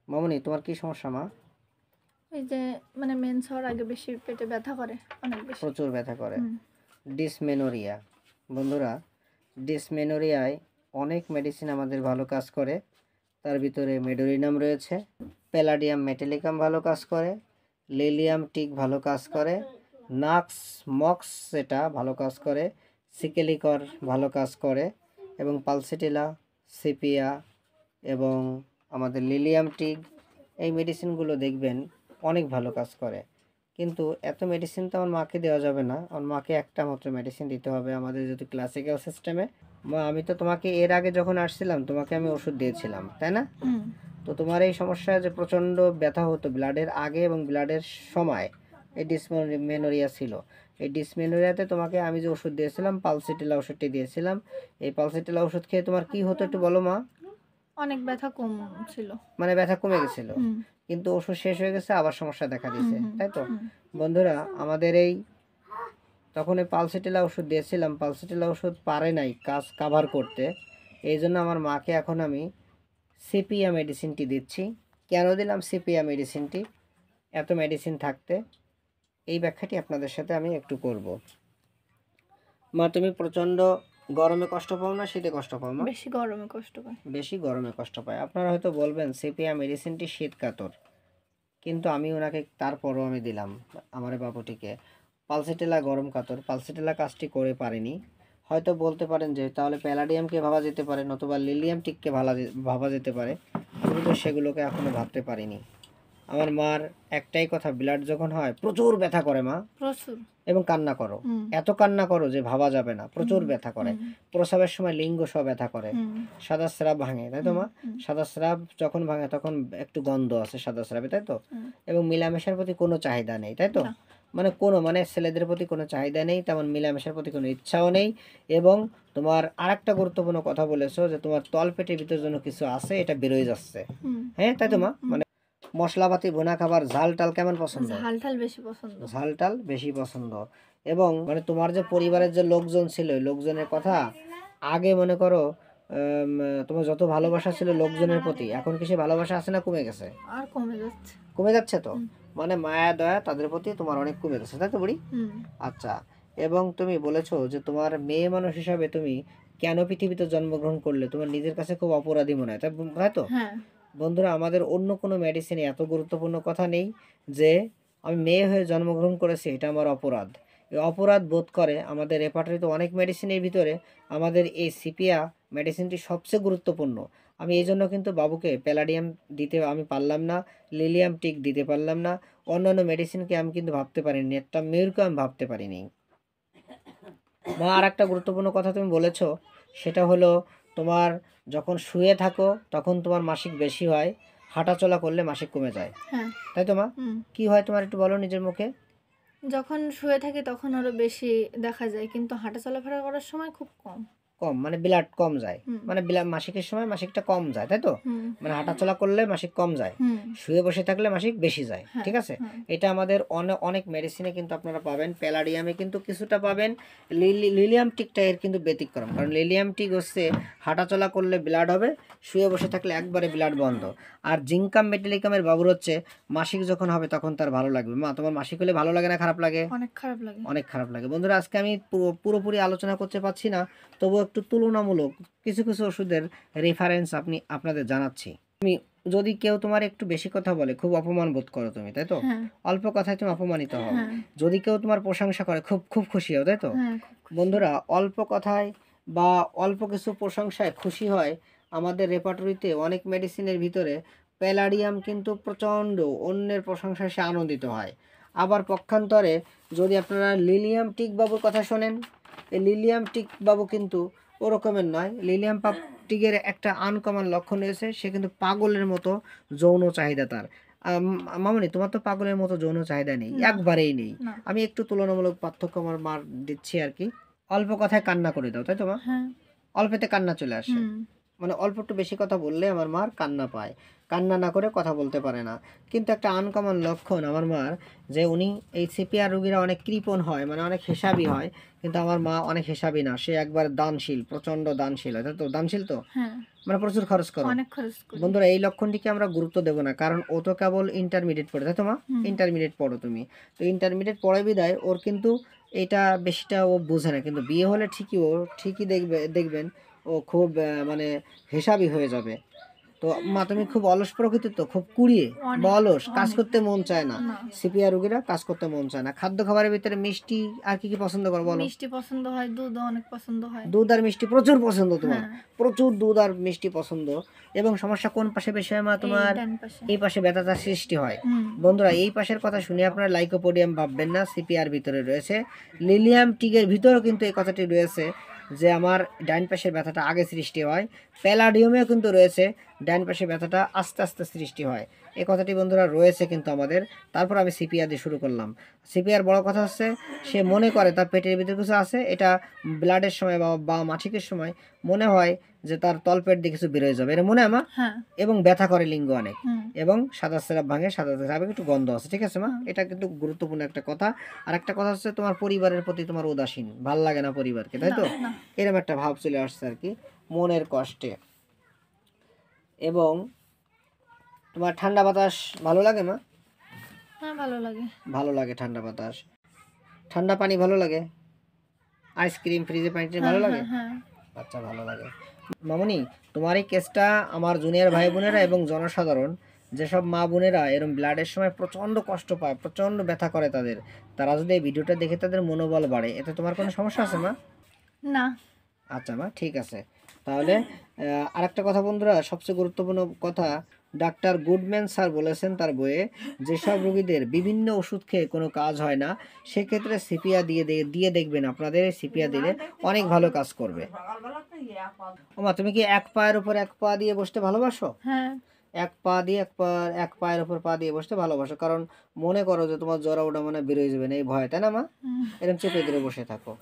মামনি, তোমার কি সমস্যা মা? এই যে মানে মেন্স হওয়ার আগে বেশি পেটে ব্যথা করে, অনেক বেশি। প্রচুর ব্যথা করে। হুম। ডিসমেনোরিয়া। বন্ধুরা, ডিসমেনোরিয়ায় অনেক মেডিসিন আমাদের ভালো কাজ করে। তার ভিতরে মেডোরিনাম রয়েছে, প্যালাডিয়াম মেটালিকাম ভালো কাজ করে, লিলিয়াম টিক ভালো কাজ করে, নাক্স মক্স সেটা ভালো কাজ করে, সিকেলিকর ভালো কাজ করে, এবং পালসিটিলা, সিপিয়া এবং আমাদের লিলিয়াম টিক, এই মেডিসিনগুলো দেখবেন অনেক ভালো কাজ করে। কিন্তু এত মেডিসিন তো আমার মাকে দেওয়া যাবে না। আমার মাকে একটা মাত্র মেডিসিন দিতে হবে আমাদের যদি ক্লাসিক্যাল সিস্টেমে। মা, আমি তো তোমাকে এর আগে যখন আসছিলাম তোমাকে আমি ওষুধ দিয়েছিলাম, তাই না? হুম। তো তোমার এই সমস্যা যে প্রচণ্ড ব্যথা হতো ব্লাডের আগে এবং ব্লাডের সময়, এই ডিসমেনোরিয়া ছিল। এই ডিসমেনোরিয়াতে তোমাকে আমি যে ওষুধ দিয়েছিলাম, পালসিটিলা ওষুধটি দিয়েছিলাম। এই পালসিটিলা ওষুধ খেয়ে তোমার কি হতো একটু বলো মা? অনেক ব্যথা কম ছিল। মানে ব্যথা কমে গেছিল, হুম। কিন্তু ওষুধ শেষ হয়ে গেছে, আবার সমস্যা দেখা হুম। দিয়েছে, হুম। তাই তো? হুম। বন্ধুরা, আমাদের এই তখন এই পালসিটিলা ওষুধ দিয়েছিলাম, পালসিটিলা ওষুধ পারে নাই কাজ কাভার করতে। এই জন্য আমার মাকে এখন আমি সিপিয়া মেডিসিনটি দিচ্ছি। কেন দিলাম সিপিয়া মেডিসিনটি এত মেডিসিন থাকতে, এই ব্যাখ্যাটি আপনাদের সাথে আমি একটু করব। মা, তুমি প্রচণ্ড গরমে কষ্ট পাও না শীতে কষ্ট পাও মা? বেশি গরমে কষ্ট পায়। বেশি গরমে কষ্ট পায়। আপনারা হয়তো বলবেন সিপিয়া মেডিসিনটি শীত কাতর, কিন্তু আমি ওনাকে তারপরও আমি দিলাম আমার বাবুটিকে। পালসিটেলা গরম কাতর, পালসিটেলা কাজটি করে পারেনি। হয়তো বলতে পারেন যে তাহলে প্যালাডিয়ামকে ভাবা যেতে পারে, নতুবা লিলিয়াম টিককে ভাবা যেতে পারে। আমি কিন্তু সেগুলোকে এখনো ভাবতে পারিনি। আমার মার একটাই কথা, ব্লাড যখন হয় প্রচুর ব্যথা করে মা, প্রচুর। এবং কান্না করো। হুম। এত কান্না করো যে ভাবা যাবে না, প্রচুর হুম। ব্যথা করে। হুম। প্রসাবের সময় লিঙ্গ সহ ব্যথা করে। হুম। সাদা স্রাব ভাঙে, তাই তো হুম। মা? হুম। সাদা স্রাব যখন ভাঙে তখন একটু গন্ধ আছে সাদা স্রাবে, তাই তো? হুম। এবং মিলামেশার প্রতি কোনো চাহিদা নেই, তাই তো? না। মানে ছেলেদের প্রতি কোনো চাহিদা নেই, তেমন মিলামেশার প্রতি কোনো ইচ্ছাও নেই। এবং তোমার আরেকটা গুরুত্বপূর্ণ কথা বলেছো যে তোমার তলপেটের ভিতর যেন কিছু আছে, এটা বেরোয় যাচ্ছে। হুম। হ্যাঁ, তাই তো মা? হুম। মানে মশলাপাতি ভুনা খাবার, ঝাল টাল কেমন পছন্দ? ঝাল ঠাল বেশি পছন্দ। ঝাল টাল বেশি পছন্দ। এবং মানে তোমার যে পরিবারের যে লোকজন ছিল, ওই লোকজনের কথা আগে মনে করো, তোমার যত ভালোবাসা ছিল লোকজনের প্রতি, এখন কি সে ভালোবাসা আছে না কমে গেছে? আর কমে যাচ্ছে। কমে যাচ্ছে তো। হুম। মানে মায়া দয়া তাদের প্রতি তোমার অনেক কমে যাচ্ছে, তাই তো বুড়ি? হুম। আচ্ছা। এবং তুমি বলেছো যে তোমার মেয়ে মানুষ হিসাবে তুমি কেন পৃথিবীতে জন্মগ্রহণ করলে তোমার নিজের কাছে খুব অপরাধী মনে হয়, তাই তো? হ্যাঁ। বন্ধুরা, আমাদের অন্য কোনো মেডিসিনে এত গুরুত্বপূর্ণ কথা নেই যে আমি মেয়ে হয়ে জন্মগ্রহণ করেছি এটা আমার অপরাধ। এই অপরাধ বোধ করে আমাদের রেপার্টরিতে অনেক মেডিসিনের ভিতরে আমাদের এই সিপিয়া মেডিসিনটি সবচেয়ে গুরুত্বপূর্ণ। আমি এই জন্য কিন্তু বাবুকে প্যালাডিয়াম দিতে আমি পারলাম না, লিলিয়াম টিক দিতে পারলাম না, অন্যান্য মেডিসিনকে আমি কিন্তু ভাবতে পারিনি, একটা মেয়রকে আমি ভাবতে পারিনি। বা আর একটা গুরুত্বপূর্ণ কথা তুমি বলেছো, সেটা হলো তোমার যখন শুয়ে থাকো তখন তোমার মাসিক বেশি হয়, হাঁটাচলা করলে মাসিক কমে যায়, হ্যাঁ। তাই তো মা? হুম। কি হয় তোমার একটু বলো নিজের মুখে। যখন শুয়ে থাকি তখন আরো বেশি দেখা যায়, কিন্তু হাঁটা চলাফেরা করার সময় খুব কম। কম মানে ব্লাড কম যায়, হুম। মানে মাসিকের সময় মাসিকটা কম যায়, তাই তো? হুম। মানে হাঁটাচলা করলে মাসিক কম যায়, হুম। শুয়ে বসে থাকলে মাসিক বেশি যায়, হ্যাঁ। ঠিক আছে? হ্যাঁ। এটা আমাদের অনেক অনেক মেডিসিনে কিন্তু আপনারা পাবেন, প্যালাডিয়ামে কিন্তু কিছুটা পাবেন, লিলিয়াম টিকটা এর কিন্তু ব্যতিক্রম, কারণ লিলিয়াম টিক হচ্ছে হাঁটাচলা করলে ব্লাড হবে, শুয়ে বসে থাকলে একবারে ব্লাড বন্ধ। আর জিঙ্কাম মেটালিকামের বাবুর হচ্ছে মাসিক যখন হবে তখন তার ভালো লাগবে। মা, তোমার মাসিক হলে ভালো লাগে না খারাপ লাগে? অনেক খারাপ লাগে। অনেক খারাপ লাগে। বন্ধুরা, আজকে আমি পুরোপুরি আলোচনা করতে পারছি না, তবুও একটু তুলনামূলক কিছু কিছু ওষুধের রেফারেন্স আপনাদের জানাচ্ছি। যদি কেউ তোমার একটু বেশি কথা বলে খুব অপমান বোধ করো তুমি, তাই তো? হ্যাঁ। অল্প কথায় তুমি অপমানিত হও। হ্যাঁ। যদি কেউ তোমার প্রশংসা করে খুব খুব খুশি হও, তাই তো? হ্যাঁ, খুব খুশি। বন্ধুরা, অল্প কথায় বা অল্প কিছু প্রশংসায় খুশি হয়। আমাদের রেপার্টরিতে অনেক মেডিসিনের ভিতরে প্যালাডিয়াম কিন্তু প্রচণ্ড অন্যের প্রশংসায় সে আনন্দিত হয়। আবার পক্ষান্তরে যদি আপনারা লিলিয়াম টিক বাবুর কথা শোনেন, এই লিলিয়াম টিক বাবু কিন্তু ওরকমের নয়। লিলিয়াম টিকের একটা আনকমন লক্ষণ রয়েছে, সে কিন্তু পাগলের মতো যৌন চাহিদা তার। মামনি, তোমার তো পাগলের মতো যৌন চাহিদা নেই, না। একবারেই নেই। না। আমি একটু তুলনামূলক পার্থক্য আমার মার দিচ্ছি আর কি। অল্প কথায় কান্না করে দাও, তাই তো মা? হ্যাঁ। অল্পেতে কান্না চলে আসে। হুম। মানে অল্প একটু বেশি কথা বললে আমার মার কান্না পায়, কান্না না করে কথা বলতে পারে না। কিন্তু একটা আনকমন লক্ষণ আমার মার, যে উনি এই সিপিআর রোগীরা অনেক কৃপণ হয়, মানে অনেক হিসাবি হয়, কিন্তু আমার মা অনেক হিসাবি না, সে একবার দানশীল, প্রচণ্ড দানশীল হয়, তাই তো? দানশীল তো, হ্যাঁ, মানে প্রচুর খরচ করো। অনেক খরচ করি। বন্ধুরা এই লক্ষণটিকে আমরা গুরুত্ব দেবো না, কারণ ও তো কেবল ইন্টারমিডিয়েট পড়ে, তাই তো মা? হুম। ইন্টারমিডিয়েট পড়ো তুমি, তো ইন্টারমিডিয়েট পড়ে বিদায় ওর কিন্তু এটা বেশিটা ও বোঝে না, কিন্তু বিয়ে হলে ঠিকই ও ঠিকই দেখবেন ও খুব মানে হিসাবি হয়ে যাবে। তো মা তুমি খুব অলস প্রকৃতির, তো খুব কুড়িয়ে অনেক, বা অলস, কাজ অনেক। করতে মন চায় না। না, সিপিআর রোগীরা কাজ করতে মন চায় না। খাদ্য খাবারের ভিতরে মিষ্টি আর কি কি পছন্দ করো বলো? মিষ্টি পছন্দ হয়, দুধও অনেক পছন্দ হয়। দুধ আর মিষ্টি প্রচুর পছন্দ তোমার, হ্যাঁ, প্রচুর দুধ আর মিষ্টি পছন্দ। এবং সমস্যা কোন পাশে বেশি হয় মা এই তোমার? ডান পাশে। এই পাশে ব্যথাটা সৃষ্টি হয়। হুম, বন্ধুরা এই পাশের কথা শুনে আপনারা লাইকোপোডিয়াম ভাববেন না, সিপিআর ভিতরে রয়েছে। লিলিয়াম টিগের ভিতরেও কিন্তু এই কথাটি রয়েছে যে আমার ডান পাশের ব্যথাটা আগে সৃষ্টি হয়। প্যালাডিয়ামেও কিন্তু রয়েছে ডান পাশের ব্যথাটা আস্তে আস্তে সৃষ্টি হয়। এই কথাটি বন্ধুরা রয়েছে কিন্তু আমাদের। তারপর আমি সিপিআর দিয়ে শুরু করলাম। সিপিআর বড় কথা হচ্ছে সে মনে করে তার পেটের ভিতরে কিছু আছে, এটা ব্লাডের সময় বা মাসিকের সময় মনে হয় যে তার তলপেট দিয়ে কিছু বেরোয় যাবে, এটা মনে হয় মা? হ্যাঁ, এবং ব্যথা করে লিঙ্গ অনেক, হুম, এবং সাদা স্রাব ভাঙে, সাদা স্রাবে একটু গন্ধ আছে, ঠিক আছে মা? হুম। এটা কিন্তু গুরুত্বপূর্ণ একটা কথা। আর একটা কথা হচ্ছে তোমার পরিবারের প্রতি তোমার উদাসীন, ভাল লাগে না পরিবারকে, তাই না, তো? না। এরকম একটা ভাব চলে আসছে আর কি, মনের কষ্টে। এবং তোমার ঠান্ডা বাতাস ভালো লাগে মা? হ্যাঁ, ভালো লাগে। ভালো লাগে ঠান্ডা বাতাস। ঠান্ডা পানি ভালো লাগে? আইসক্রিম, ফ্রিজে পানি টানি ভালো হ্যাঁ, লাগে? হ্যাঁ, হ্যাঁ। আচ্ছা, ভালো লাগে। মামুনি তোমার এই কেসটা আমার জুনিয়র ভাই বোনেরা এবং জনসাধারণ, যেসব মা বোনেরা এরকম ব্লাডের সময় প্রচণ্ড কষ্ট পায়, প্রচণ্ড ব্যথা করে তাদের, তারা যদি এই ভিডিওটা দেখে তাদের মনোবল বাড়ে, এতে তোমার কোনো সমস্যা আছে মা? না, আচ্ছা মা, ঠিক আছে। তাহলে আরেকটা কথা বন্ধুরা, সবচেয়ে গুরুত্বপূর্ণ কথা, ডাক্তার গুডম্যান স্যার বলেছেন তার বইয়ে, যেসব রোগীদের বিভিন্ন ওষুধ খেয়ে কোনো কাজ হয় না, সেক্ষেত্রে সিপিয়া দিয়ে দেখবেন, আপনাদের সিপিয়া দিলে অনেক ভালো কাজ করবে। ওমা তুমি কি এক পায়ের উপর এক পা দিয়ে বসতে ভালোবাসো? হ্যাঁ, এক পা দিয়ে এক পায়ের উপর পা দিয়ে বসতে ভালোবাসো, কারণ মনে করো যে তোমার জ্বর ওটা মানে বেরোয় যাবে না এই ভয়, তাই না মা? হুম। এরকম চেপে ধরে বসে থাকো।